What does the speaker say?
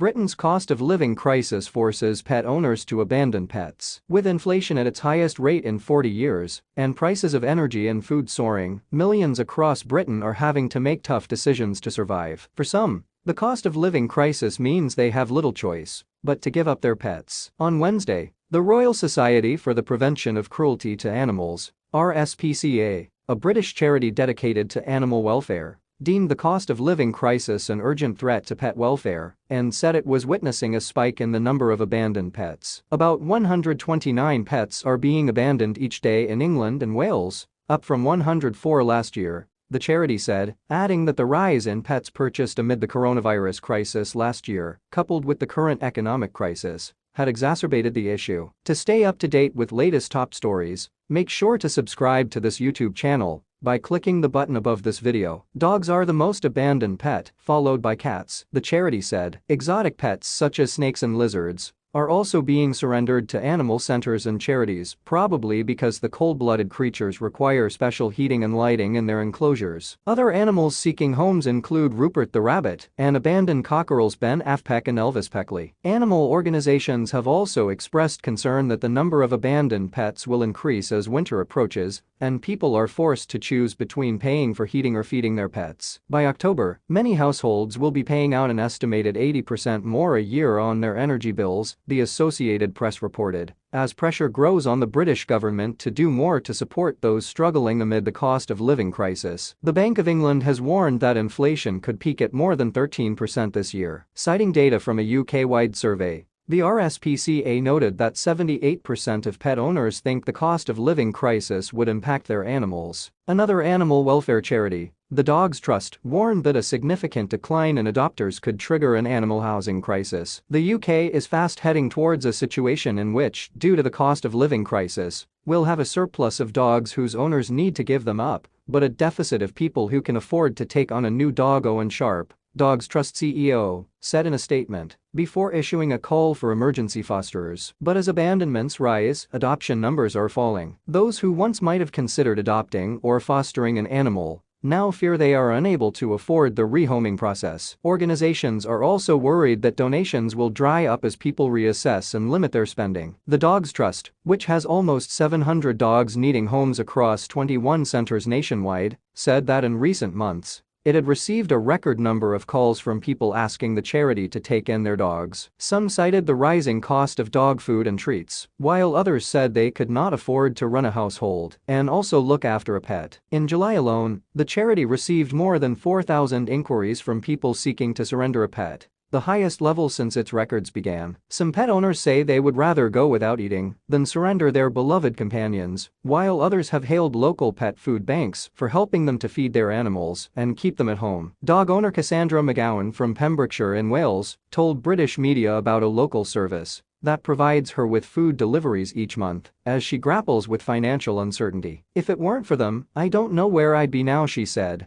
Britain's cost of living crisis forces pet owners to abandon pets. With inflation at its highest rate in 40 years and prices of energy and food soaring, millions across Britain are having to make tough decisions to survive. For some, the cost of living crisis means they have little choice but to give up their pets. On Wednesday, the Royal Society for the Prevention of Cruelty to Animals, RSPCA, a British charity dedicated to animal welfare, deemed the cost of living crisis an urgent threat to pet welfare and said it was witnessing a spike in the number of abandoned pets. About 129 pets are being abandoned each day in England and Wales, up from 104 last year, the charity said, adding that the rise in pets purchased amid the coronavirus crisis last year, coupled with the current economic crisis, had exacerbated the issue. To stay up to date with latest top stories, make sure to subscribe to this YouTube channel by clicking the button above this video. Dogs are the most abandoned pet, followed by cats, the charity said. Exotic pets such as snakes and lizards are also being surrendered to animal centers and charities, probably because the cold-blooded creatures require special heating and lighting in their enclosures. Other animals seeking homes include Rupert the rabbit and abandoned cockerels Ben Affleck and Elvis Peckley. Animal organizations have also expressed concern that the number of abandoned pets will increase as winter approaches and people are forced to choose between paying for heating or feeding their pets. By October, many households will be paying out an estimated 80% more a year on their energy bills, the Associated Press reported, as pressure grows on the British government to do more to support those struggling amid the cost of living crisis. The Bank of England has warned that inflation could peak at more than 13% this year. Citing data from a UK-wide survey, the RSPCA noted that 78% of pet owners think the cost of living crisis would impact their animals. Another animal welfare charity, the Dogs Trust, warned that a significant decline in adopters could trigger an animal housing crisis. The UK is fast heading towards a situation in which, due to the cost of living crisis, we'll have a surplus of dogs whose owners need to give them up, but a deficit of people who can afford to take on a new dog. Owen Sharp, Dogs Trust CEO, said in a statement, before issuing a call for emergency fosterers. But as abandonments rise, adoption numbers are falling. Those who once might have considered adopting or fostering an animal now fear they are unable to afford the rehoming process. Organizations are also worried that donations will dry up as people reassess and limit their spending. The Dogs Trust, which has almost 700 dogs needing homes across 21 centers nationwide, said that in recent months, it had received a record number of calls from people asking the charity to take in their dogs. Some cited the rising cost of dog food and treats, while others said they could not afford to run a household and also look after a pet. In July alone, the charity received more than 4,000 inquiries from people seeking to surrender a pet, the highest level since its records began. Some pet owners say they would rather go without eating than surrender their beloved companions, while others have hailed local pet food banks for helping them to feed their animals and keep them at home. Dog owner Cassandra McGowan from Pembrokeshire in Wales told British media about a local service that provides her with food deliveries each month as she grapples with financial uncertainty. If it weren't for them, I don't know where I'd be now, she said.